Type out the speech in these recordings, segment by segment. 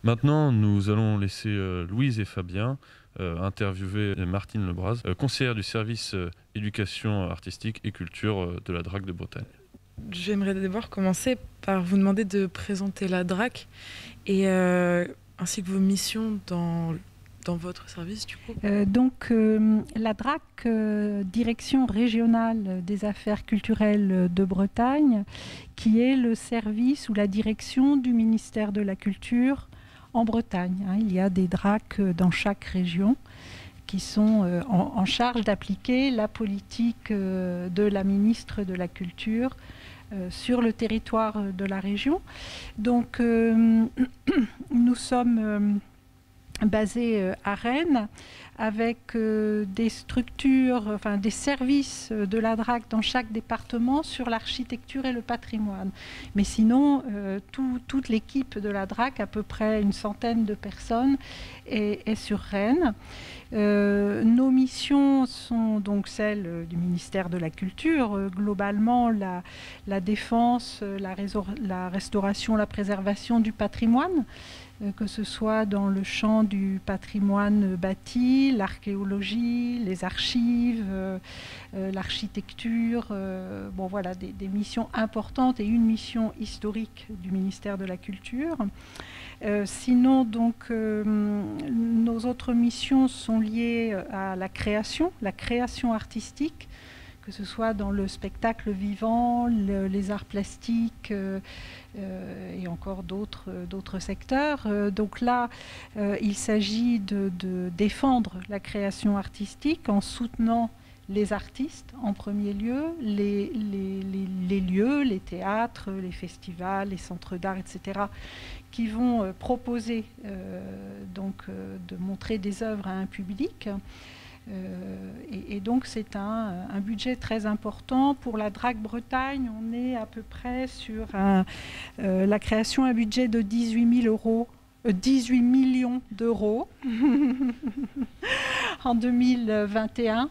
Maintenant, nous allons laisser Louise et Fabien interviewer Martine Lebras, conseillère du service éducation artistique et culture de la DRAC de Bretagne. J'aimerais d'abord commencer par vous demander de présenter la DRAC et ainsi que vos missions dans votre service du coup. La DRAC, Direction régionale des affaires culturelles de Bretagne, qui est le service ou la direction du ministère de la Culture en Bretagne. Il y a des DRAC dans chaque région qui sont en charge d'appliquer la politique de la ministre de la Culture sur le territoire de la région. Donc nous sommes basés à Rennes avec des structures, enfin des services de la DRAC dans chaque département sur l'architecture et le patrimoine. Mais sinon, toute l'équipe de la DRAC, à peu près une centaine de personnes, est sur Rennes. Nos missions sont donc celles du ministère de la Culture, globalement la défense, la restauration, la préservation du patrimoine, que ce soit dans le champ du patrimoine bâti, l'archéologie, les archives, l'architecture, bon voilà, des missions importantes et une mission historique du ministère de la Culture. Sinon, donc, nos autres missions sont liées à la création artistique, que ce soit dans le spectacle vivant, les arts plastiques et encore d'autres secteurs. Donc là, il s'agit de défendre la création artistique en soutenant les artistes en premier lieu, les lieux, les théâtres, les festivals, les centres d'art, etc., qui vont proposer de montrer des œuvres à un public. Et donc c'est un budget très important. Pour la DRAC Bretagne, on est à peu près sur la création, un budget de 18 millions d'euros en 2021.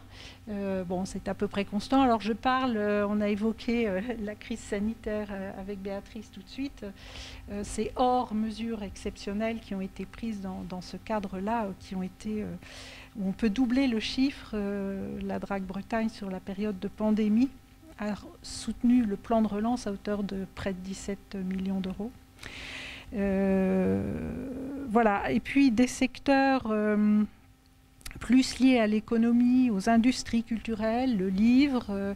Bon, c'est à peu près constant. Alors je parle, on a évoqué la crise sanitaire avec Béatrice tout de suite. C'est hors mesures exceptionnelles qui ont été prises dans ce cadre-là, où on peut doubler le chiffre. La DRAC Bretagne, sur la période de pandémie, a soutenu le plan de relance à hauteur de près de 17 millions d'euros. Voilà. Et puis des secteurs plus liés à l'économie, aux industries culturelles, le livre,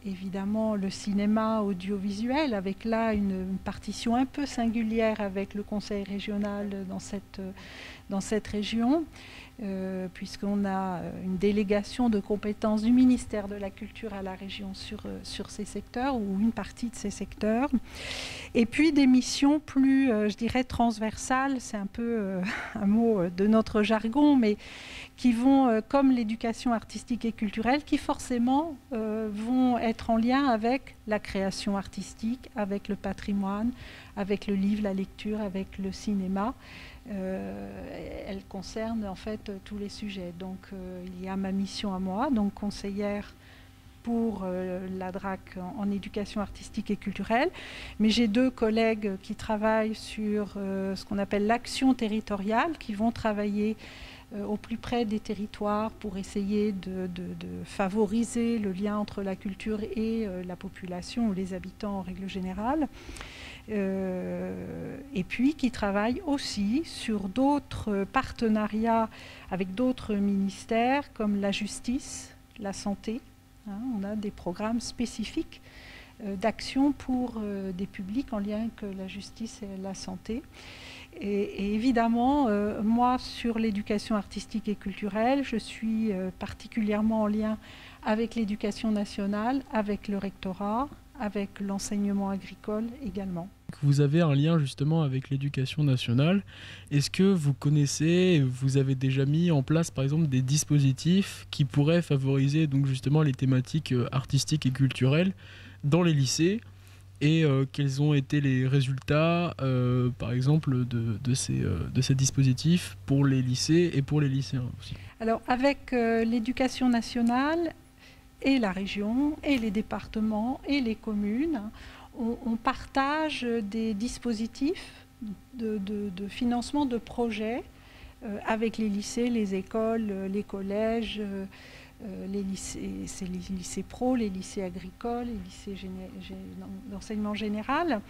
évidemment le cinéma audiovisuel, avec là une partition un peu singulière avec le conseil régional dans cette région, puisqu'on a une délégation de compétences du ministère de la Culture à la région sur ces secteurs, ou une partie de ces secteurs. Et puis des missions plus, je dirais, transversales, c'est un peu un mot de notre jargon, mais qui vont, comme l'éducation artistique et culturelle, qui forcément vont être en lien avec la création artistique, avec le patrimoine, avec le livre, la lecture, avec le cinéma. Elle concerne en fait tous les sujets. Donc il y a ma mission à moi, donc conseillère pour la DRAC en éducation artistique et culturelle, mais j'ai deux collègues qui travaillent sur ce qu'on appelle l'action territoriale, qui vont travailler au plus près des territoires pour essayer de favoriser le lien entre la culture et la population ou les habitants en règle générale. Et puis qui travaillent aussi sur d'autres partenariats avec d'autres ministères comme la justice, la santé. On a des programmes spécifiques d'action pour des publics en lien avec la justice et la santé. Et évidemment, moi, sur l'éducation artistique et culturelle, je suis particulièrement en lien avec l'éducation nationale, avec le rectorat, avec l'enseignement agricole également. Vous avez un lien justement avec l'éducation nationale. Est-ce que vous connaissez, vous avez déjà mis en place par exemple des dispositifs qui pourraient favoriser donc justement les thématiques artistiques et culturelles dans les lycées, et quels ont été les résultats par exemple de ces dispositifs pour les lycées et pour les lycéens aussi? Alors avec l'éducation nationale et la région et les départements et les communes, on partage des dispositifs de financement de projets avec les lycées, les écoles, les collèges, les lycées pro, les lycées agricoles, les lycées d'enseignement général.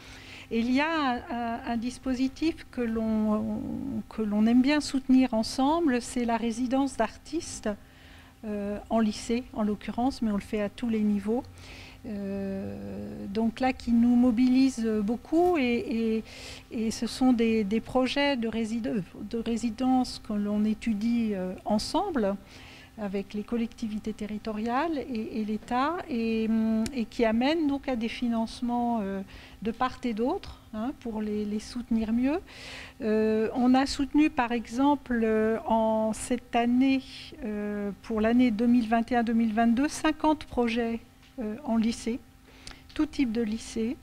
Et il y a un dispositif que l'on aime bien soutenir ensemble, c'est la résidence d'artistes en lycée, en l'occurrence, mais on le fait à tous les niveaux. Donc là, qui nous mobilise beaucoup, et ce sont des projets de résidence que l'on étudie ensemble avec les collectivités territoriales et l'État, et qui amènent donc à des financements de part et d'autre, hein, pour les soutenir mieux. On a soutenu par exemple en cette année, pour l'année 2021-2022, 50 projets en lycée, tout type de lycée.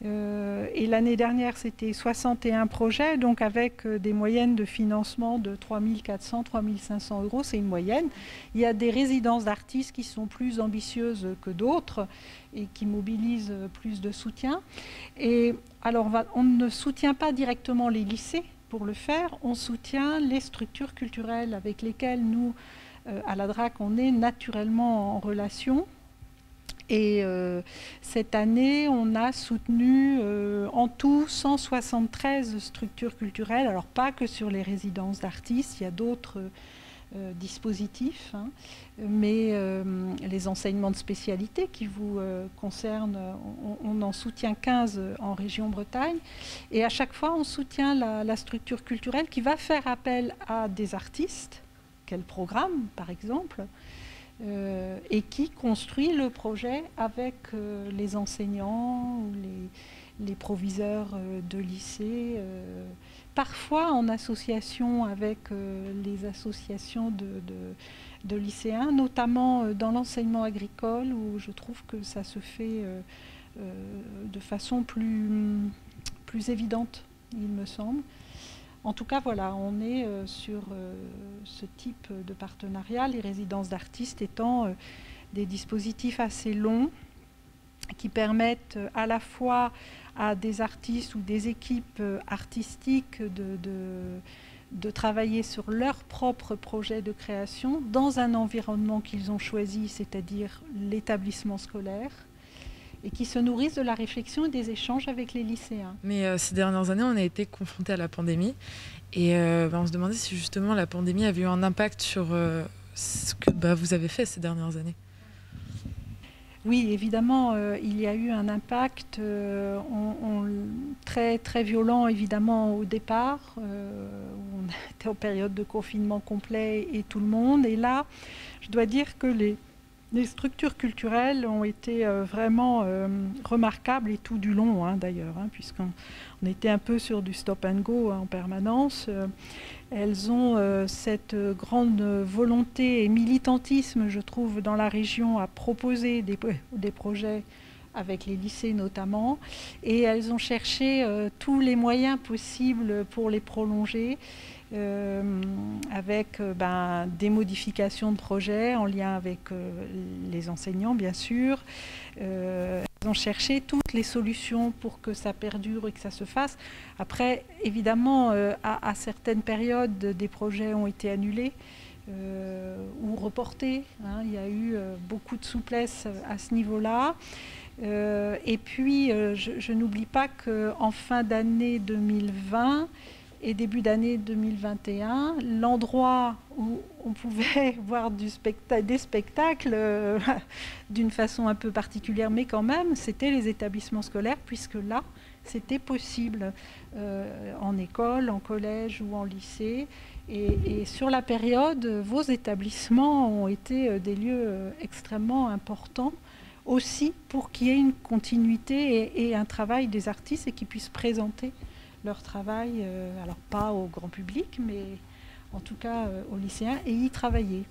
Et l'année dernière, c'était 61 projets, donc avec des moyennes de financement de 3 400, 3 500 euros, c'est une moyenne. Il y a des résidences d'artistes qui sont plus ambitieuses que d'autres et qui mobilisent plus de soutien. Et alors, on ne soutient pas directement les lycées pour le faire, on soutient les structures culturelles avec lesquelles nous, à la DRAC, on est naturellement en relation. Et cette année, on a soutenu en tout 173 structures culturelles. Alors pas que sur les résidences d'artistes, il y a d'autres dispositifs, hein, mais les enseignements de spécialité qui vous concernent, on en soutient 15 en région Bretagne. Et à chaque fois, on soutient la structure culturelle qui va faire appel à des artistes, quel programme par exemple, et qui construit le projet avec les enseignants ou les proviseurs de lycée, parfois en association avec les associations de lycéens, notamment dans l'enseignement agricole, où je trouve que ça se fait de façon plus évidente, il me semble. En tout cas, voilà, on est sur ce type de partenariat, les résidences d'artistes étant des dispositifs assez longs qui permettent à la fois à des artistes ou des équipes artistiques de travailler sur leur propre projet de création dans un environnement qu'ils ont choisi, c'est-à-dire l'établissement scolaire, et qui se nourrissent de la réflexion et des échanges avec les lycéens. Mais ces dernières années, on a été confrontés à la pandémie, et on se demandait si justement la pandémie avait eu un impact sur ce que vous avez fait ces dernières années. Oui, évidemment, il y a eu un impact très, très violent, évidemment, au départ, où on était en période de confinement complet et tout le monde. Et là, je dois dire que les structures culturelles ont été vraiment remarquables, et tout du long, hein, d'ailleurs, hein, puisqu'on était un peu sur du stop and go en permanence. Elles ont cette grande volonté et militantisme, je trouve, dans la région à proposer des projets avec les lycées notamment, et elles ont cherché tous les moyens possibles pour les prolonger. Avec des modifications de projets en lien avec les enseignants, bien sûr. Ils ont cherché toutes les solutions pour que ça perdure et que ça se fasse. Après, évidemment, à certaines périodes, des projets ont été annulés ou reportés, hein. Il y a eu beaucoup de souplesse à ce niveau-là. Et puis, je n'oublie pas qu'en fin d'année 2020, et début d'année 2021, l'endroit où on pouvait voir des spectacles d'une façon un peu particulière, mais quand même, c'était les établissements scolaires, puisque là, c'était possible en école, en collège ou en lycée. Et sur la période, vos établissements ont été des lieux extrêmement importants, aussi pour qu'il y ait une continuité et un travail des artistes et qu'ils puissent présenter leur travail, alors pas au grand public, mais en tout cas aux lycéens, et y travailler.